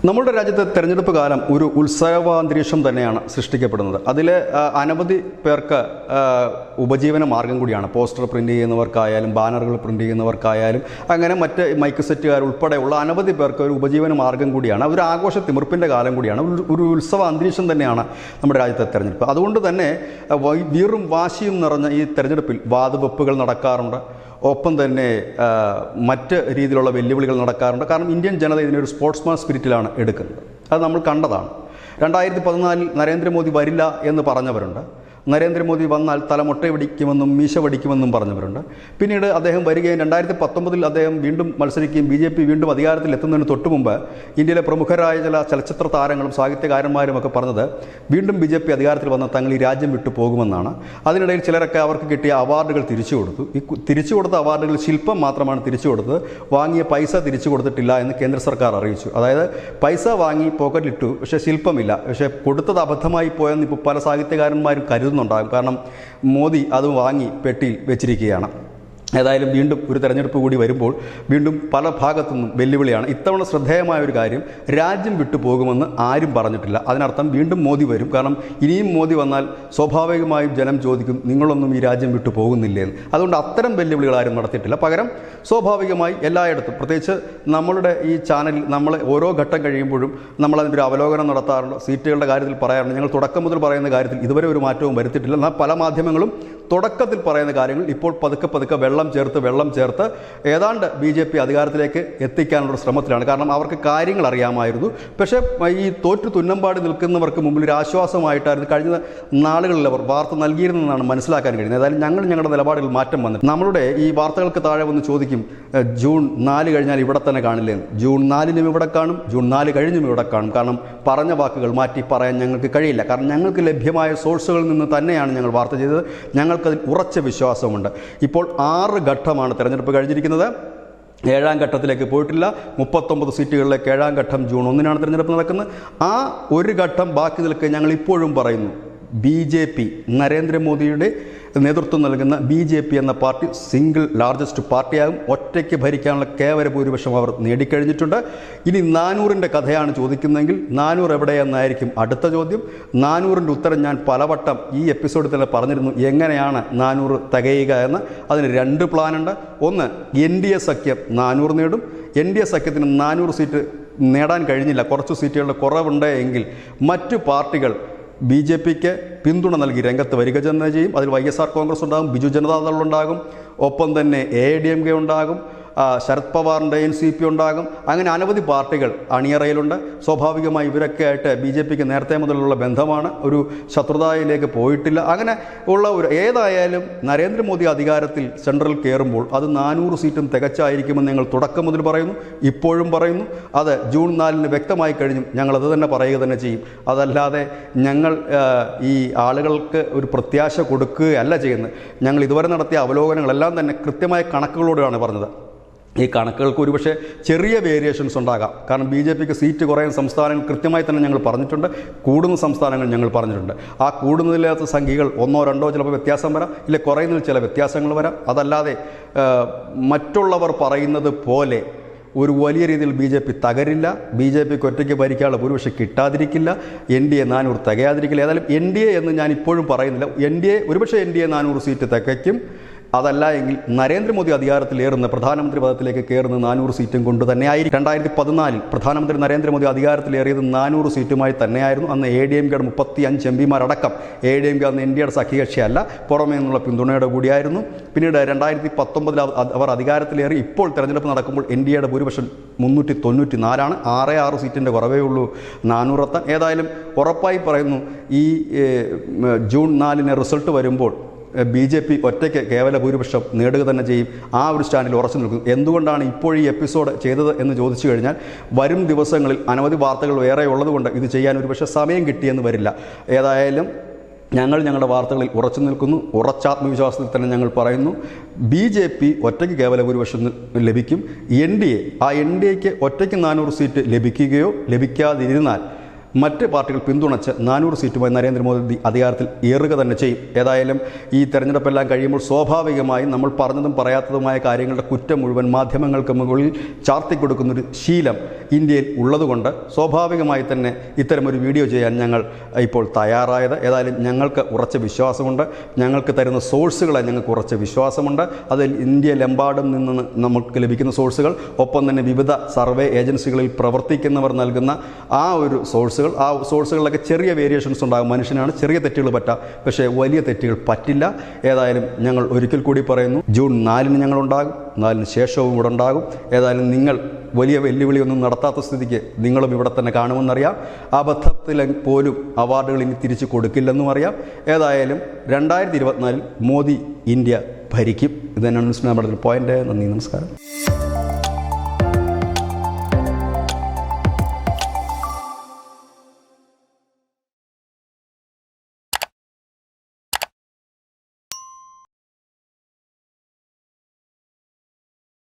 നമ്മുടെ രാജ്യത്തെ തെരഞ്ഞെടുപ്പ് കാലം ഒരു ഉത്സവാന്തരീക്ഷം തന്നെയാണ് സൃഷ്ടിക്കപ്പെടുന്നത്. അതിൽ അനവധി പേർക്ക് ഉപജീവന മാർഗം കൂടിയാണ്. പോസ്റ്റർ പ്രിൻ്റ് ചെയ്യുന്നവർക്കായാലും ബാനറുകൾ പ്രിൻ്റ് ചെയ്യുന്നവർക്കായാലും അങ്ങനെ മറ്റ് മൈക്ക് സെറ്റുകാർ ഉൾപ്പെടെയുള്ള അനവധി പേർക്ക് ഒരു ഉപജീവന മാർഗം കൂടിയാണ്. ഒരു ആഘോഷ തിമിർപ്പിൻ്റെ കാലം കൂടിയാണ്. ഒരു ഉത്സവ അന്തരീക്ഷം തന്നെയാണ് നമ്മുടെ രാജ്യത്തെ തെരഞ്ഞെടുപ്പ്. അതുകൊണ്ട് തന്നെ വീറും വാശിയും നിറഞ്ഞ ഈ തെരഞ്ഞെടുപ്പിൽ വാതുവെപ്പുകൾ നടക്കാറുണ്ട്. ഒപ്പം തന്നെ മറ്റ് രീതിയിലുള്ള വെല്ലുവിളികൾ നടക്കാറുണ്ട്. കാരണം ഇന്ത്യൻ ജനത ഇതിനൊരു സ്പോർട്സ്മാൻ സ്പിരിറ്റിലാണ് എടുക്കുന്നത്. അത് നമ്മൾ കണ്ടതാണ്. 2014 നരേന്ദ്രമോദി വരില്ല എന്ന് പറഞ്ഞവരുണ്ട്. നരേന്ദ്രമോദി വന്നാൽ തലമൊട്ടയടിക്കുമെന്നും മീശ വടിക്കുമെന്നും പറഞ്ഞവരുണ്ട്. പിന്നീട് അദ്ദേഹം വരികയും 2019 അദ്ദേഹം വീണ്ടും മത്സരിക്കുകയും BJP വീണ്ടും അധികാരത്തിൽ എത്തുന്നതിന് തൊട്ടു മുമ്പ് ഇന്ത്യയിലെ പ്രമുഖരായ ചില ചലച്ചിത്ര താരങ്ങളും സാഹിത്യകാരന്മാരും ഒക്കെ പറഞ്ഞത് വീണ്ടും BJP അധികാരത്തിൽ വന്ന തങ്ങൾ ഈ രാജ്യം വിട്ടു പോകുമെന്നാണ്. അതിനിടയിൽ ചിലരൊക്കെ അവർക്ക് കിട്ടിയ അവാർഡുകൾ തിരിച്ചു കൊടുത്തു. ഈ തിരിച്ചു കൊടുത്ത അവാർഡുകൾ ശില്പം മാത്രമാണ് തിരിച്ചു കൊടുത്തത്. വാങ്ങിയ പൈസ തിരിച്ചു കൊടുത്തിട്ടില്ല എന്ന് കേന്ദ്ര സർക്കാർ അറിയിച്ചു. അതായത് പൈസ വാങ്ങി പോക്കറ്റിലിട്ടു, പക്ഷേ ശില്പമില്ല. പക്ഷേ കൊടുത്തത് അബദ്ധമായി പോയെന്ന് ഇപ്പോൾ പല സാഹിത്യകാരന്മാരും കരുതുന്നുണ്ടാകും. കാരണം മോദി അത് വാങ്ങി പെട്ടിയിൽ വെച്ചിരിക്കുകയാണ്. ഏതായാലും വീണ്ടും ഒരു തെരഞ്ഞെടുപ്പ് കൂടി വരുമ്പോൾ വീണ്ടും പല ഭാഗത്തുനിന്നും വെല്ലുവിളിയാണ്. ഇത്തവണ ശ്രദ്ധേയമായ ഒരു കാര്യം, രാജ്യം വിട്ടു പോകുമെന്ന് ആരും പറഞ്ഞിട്ടില്ല. അതിനർത്ഥം വീണ്ടും മോദി വരും. കാരണം ഇനിയും മോദി വന്നാൽ സ്വാഭാവികമായും ജനം ചോദിക്കും, നിങ്ങളൊന്നും ഈ രാജ്യം വിട്ടു പോകുന്നില്ലേ എന്ന്. അതുകൊണ്ട് അത്തരം വെല്ലുവിളികൾ ആരും നടത്തിയിട്ടില്ല. പകരം സ്വാഭാവികമായി എല്ലായിടത്തും, പ്രത്യേകിച്ച് നമ്മളുടെ ഈ ചാനലിൽ നമ്മൾ ഓരോ ഘട്ടം കഴിയുമ്പോഴും നമ്മളതിൻ്റെ ഒരു അവലോകനം നടത്താറുണ്ട്. സീറ്റുകളുടെ കാര്യത്തിൽ പറയാറുണ്ട്. ഞങ്ങൾ തുടക്കം മുതൽ പറയുന്ന കാര്യത്തിൽ ഇതുവരെ ഒരു മാറ്റവും വരുത്തിയിട്ടില്ല. എന്നാൽ പല മാധ്യമങ്ങളും തുടക്കത്തിൽ പറയുന്ന കാര്യങ്ങൾ ഇപ്പോൾ പതുക്കെ വെള്ളം ചേർത്ത് ഏതാണ്ട് BJP അധികാരത്തിലേക്ക് എത്തിക്കാനുള്ള ശ്രമത്തിലാണ്. കാരണം അവർക്ക് കാര്യങ്ങൾ അറിയാമായിരുന്നു. പക്ഷേ ഈ തോറ്റു തുന്നമ്പാടി നിൽക്കുന്നവർക്ക് മുമ്പിൽ ഒരു ആശ്വാസമായിട്ടായിരുന്നു കഴിഞ്ഞ നാളുകളിൽ അവർ വാർത്ത നൽകിയിരുന്നതെന്നാണ് മനസ്സിലാക്കാൻ കഴിയുന്നത്. ഏതായാലും ഞങ്ങളുടെ നിലപാടിൽ മാറ്റം വന്നിട്ട് നമ്മളുടെ ഈ വാർത്തകൾക്ക് താഴെ വന്ന് ചോദിക്കും, ജൂൺ 4 കഴിഞ്ഞാൽ ഇവിടെ തന്നെ കാണില്ലേ? ജൂൺ 4-നും ഇവിടെ കാണും, ജൂൺ 4 കഴിഞ്ഞും ഇവിടെ കാണും. കാരണം പറഞ്ഞ വാക്കുകൾ മാറ്റി പറയാൻ ഞങ്ങൾക്ക് കഴിയില്ല. കാരണം ഞങ്ങൾക്ക് ലഭ്യമായ സോഴ്സുകളിൽ നിന്ന് തന്നെയാണ് ഞങ്ങൾ വാർത്ത ചെയ്തത്. ഞങ്ങൾക്കതിൽ ഉറച്ച വിശ്വാസമുണ്ട്. ഇപ്പോൾ 6 ഘട്ടമാണ് തെരഞ്ഞെടുപ്പ് കഴിഞ്ഞിരിക്കുന്നത്. 7ാം ഘട്ടത്തിലേക്ക് പോയിട്ടില്ല. 39 സീറ്റുകളിലേക്ക് 7ാം ഘട്ടം ജൂൺ 1-നാണ് തെരഞ്ഞെടുപ്പ് നടക്കുന്നത്. ആ ഒരു ഘട്ടം ബാക്കി നിൽക്കുക. ഞങ്ങൾ ഇപ്പോഴും പറയുന്നു, BJP നരേന്ദ്രമോദിയുടെ നേതൃത്വം നൽകുന്ന BJP എന്ന പാർട്ടി സിംഗിൾ ലാർജസ്റ്റ് പാർട്ടിയാകും. ഒറ്റയ്ക്ക് ഭരിക്കാനുള്ള കേവല ഭൂരിപക്ഷം അവർ നേടിക്കഴിഞ്ഞിട്ടുണ്ട്. ഇനി 400-ൻ്റെ കഥയാണ് ചോദിക്കുന്നതെങ്കിൽ 400 എവിടെയെന്നായിരിക്കും അടുത്ത ചോദ്യം. 400-ൻ്റെ ഉത്തരം ഞാൻ പലവട്ടം ഈ എപ്പിസോഡിൽ തന്നെ പറഞ്ഞിരുന്നു. എങ്ങനെയാണ് 400 തികയുക എന്ന്. അതിന് 2 പ്ലാനുണ്ട്. ഒന്ന്, NDA സഖ്യം 400 നേടും. NDA സഖ്യത്തിന് 400 സീറ്റ് നേടാൻ കഴിഞ്ഞില്ല, കുറച്ച് സീറ്റുകളുടെ കുറവുണ്ട് എങ്കിൽ മറ്റു പാർട്ടികൾ BJPക്ക് പിന്തുണ നൽകി രംഗത്ത് വരിക തന്നെ ചെയ്യും. അതിൽ YSR കോൺഗ്രസ് ഉണ്ടാകും, ബിജു ജനതാദൾ ഉണ്ടാകും, ഒപ്പം തന്നെ AIDMK ഉണ്ടാകും, ശരത് പവാറിൻ്റെ NCP ഉണ്ടാകും. അങ്ങനെ അനവധി പാർട്ടികൾ അണിയറയിലുണ്ട്. സ്വാഭാവികമായി ഇവരൊക്കെ ആയിട്ട് BJPക്ക് നേരത്തെ മുതലുള്ള ബന്ധമാണ്. ഒരു ശത്രുതയിലേക്ക് പോയിട്ടില്ല. അങ്ങനെ ഉള്ള ഒരു ഏതായാലും നരേന്ദ്രമോദി അധികാരത്തിൽ സെൻട്രൽ കയറുമ്പോൾ അത് 400 സീറ്റും തികച്ചായിരിക്കുമെന്ന് ഞങ്ങൾ തുടക്കം മുതൽ പറയുന്നു, ഇപ്പോഴും പറയുന്നു. അത് ജൂൺ 4-ന് വ്യക്തമായി കഴിഞ്ഞും ഞങ്ങളത് തന്നെ പറയുക തന്നെ ചെയ്യും. അതല്ലാതെ ഞങ്ങൾ ഈ ആളുകൾക്ക് ഒരു പ്രത്യാശ കൊടുക്കുകയല്ല ചെയ്യുന്നത്. ഞങ്ങൾ ഇതുവരെ നടത്തിയ അവലോകനങ്ങളെല്ലാം തന്നെ കൃത്യമായ കണക്കുകളോടാണ് പറഞ്ഞത്. ഈ കണക്കുകൾക്ക് ഒരുപക്ഷെ ചെറിയ വേരിയേഷൻസ് ഉണ്ടാകാം. കാരണം BJPക്ക് സീറ്റ് കുറയുന്ന സംസ്ഥാനങ്ങൾ കൃത്യമായി തന്നെ ഞങ്ങൾ പറഞ്ഞിട്ടുണ്ട്, കൂടുന്ന സംസ്ഥാനങ്ങൾ ഞങ്ങൾ പറഞ്ഞിട്ടുണ്ട്. ആ കൂടുന്നതില്ലാത്ത സംഖ്യകൾ 1 or 2 ചിലപ്പോൾ വ്യത്യാസം വരാം, ഇല്ല കുറയുന്നതിൽ ചില വ്യത്യാസങ്ങൾ വരാം. അതല്ലാതെ മറ്റുള്ളവർ പറയുന്നത് പോലെ ഒരു വലിയ രീതിയിൽ BJP തകരില്ല. BJPക്ക് ഒറ്റയ്ക്ക് ഭരിക്കാനുള്ള ഭൂരിപക്ഷം കിട്ടാതിരിക്കില്ല. NDA 400 തികയാതിരിക്കില്ല. ഏതായാലും NDA എന്ന് ഞാൻ ഇപ്പോഴും പറയുന്നില്ല. ഒരുപക്ഷെ NDA 400 സീറ്റ് തികയ്ക്കും. അതല്ല എങ്കിൽ നരേന്ദ്രമോദി അധികാരത്തിലേറുന്ന പ്രധാനമന്ത്രി പദത്തിലേക്ക് കയറുന്ന 400 സീറ്റും കൊണ്ട് തന്നെയായിരിക്കും. 2014 പ്രധാനമന്ത്രി നരേന്ദ്രമോദി അധികാരത്തിലേറിയത് 400 സീറ്റുമായി തന്നെയായിരുന്നു. അന്ന് AIDMKയുടെ 35 MPമാരടക്കം. AIDMK അന്ന് NDAയുടെ സഖ്യകക്ഷിയല്ല, പുറമേ നിന്നുള്ള പിന്തുണയുടെ കൂടിയായിരുന്നു. പിന്നീട് 2019 അവർ അധികാരത്തിലേറി. ഇപ്പോൾ തെരഞ്ഞെടുപ്പ് നടക്കുമ്പോൾ NDAയുടെ ഭൂരിപക്ഷം 394ആണ്. 6 സീറ്റിൻ്റെ കുറവേ ഉള്ളൂ 400 എത്താൻ. ഏതായാലും ഉറപ്പായി പറയുന്നു, ഈ ജൂൺ 4-ന് റിസൾട്ട് വരുമ്പോൾ BJP ഒറ്റയ്ക്ക് കേവല ഭൂരിപക്ഷം നേടുക തന്നെ ചെയ്യും. ആ ഒരു സ്റ്റാൻഡിൽ ഉറച്ചു നിൽക്കും. എന്തുകൊണ്ടാണ് ഇപ്പോൾ ഈ എപ്പിസോഡ് ചെയ്തത് എന്ന് ചോദിച്ചു കഴിഞ്ഞാൽ, വരും ദിവസങ്ങളിൽ അനവധി വാർത്തകൾ വേറെ ഉള്ളതുകൊണ്ട് ഇത് ചെയ്യാൻ ഒരുപക്ഷെ സമയം കിട്ടിയെന്ന് വരില്ല. ഏതായാലും ഞങ്ങളുടെ വാർത്തകളിൽ ഉറച്ചു നിൽക്കുന്നു. ഉറച്ചാത്മവിശ്വാസത്തിൽ തന്നെ ഞങ്ങൾ പറയുന്നു, BJP ഒറ്റയ്ക്ക് കേവല ഭൂരിപക്ഷം ലഭിക്കും. NDAക്ക് ഒറ്റയ്ക്ക് 400 സീറ്റ് ലഭിക്കുകയോ ലഭിക്കാതിരുന്നാൽ മറ്റ് പാർട്ടികൾ പിന്തുണച്ച് 400 സീറ്റുമായി നരേന്ദ്രമോദി അധികാരത്തിൽ ഏറുക തന്നെ ചെയ്യും. ഏതായാലും ഈ തെരഞ്ഞെടുപ്പെല്ലാം കഴിയുമ്പോൾ സ്വാഭാവികമായും നമ്മൾ പറഞ്ഞതും പറയാത്തതുമായ കാര്യങ്ങളുടെ കുറ്റം മുഴുവൻ മാധ്യമങ്ങൾക്ക് മുകളിൽ ചാർത്തിക്കൊടുക്കുന്നൊരു ശീലം ഇന്ത്യയിൽ ഉള്ളതുകൊണ്ട് സ്വാഭാവികമായി തന്നെ ഇത്തരമൊരു വീഡിയോ ചെയ്യാൻ ഞങ്ങൾ ഇപ്പോൾ തയ്യാറായത്. ഏതായാലും ഞങ്ങൾക്ക് ഉറച്ച വിശ്വാസമുണ്ട്, ഞങ്ങൾക്ക് തരുന്ന സോഴ്സുകളെ ഞങ്ങൾക്ക് ഉറച്ച വിശ്വാസമുണ്ട്. അതിൽ ഇന്ത്യയിലെമ്പാടും നിന്ന് നമുക്ക് ലഭിക്കുന്ന സോഴ്സുകൾ, ഒപ്പം തന്നെ വിവിധ സർവേ ഏജൻസികളിൽ പ്രവർത്തിക്കുന്നവർ നൽകുന്ന ആ ഒരു സോഴ്സുകൾ, ആ സോഴ്സുകളിലൊക്കെ ചെറിയ വേരിയേഷൻസ് ഉണ്ടാകും. മനുഷ്യനാണ്, ചെറിയ തെറ്റുകൾ പറ്റാം, പക്ഷേ വലിയ തെറ്റുകൾ പറ്റില്ല. ഏതായാലും ഞങ്ങൾ ഒരിക്കൽ കൂടി പറയുന്നു, ജൂൺ 4-ന് ഞങ്ങളുണ്ടാകും, 4-ന് ശേഷവും ഇവിടെ ഉണ്ടാകും. ഏതായാലും നിങ്ങൾ വലിയ വെല്ലുവിളിയൊന്നും നടത്താത്ത സ്ഥിതിക്ക് നിങ്ങളും ഇവിടെ തന്നെ കാണുമെന്നറിയാം. അബദ്ധത്തിൽ പോലും അവാർഡുകൾ ഇനി തിരിച്ചു കൊടുക്കില്ലെന്നും അറിയാം. ഏതായാലും 2024 മോദി ഇന്ത്യ ഭരിക്കും. ഇത് തന്നെയാണ് നമ്മുടെ പോയിന്റ്. നന്ദി, നമസ്കാരം.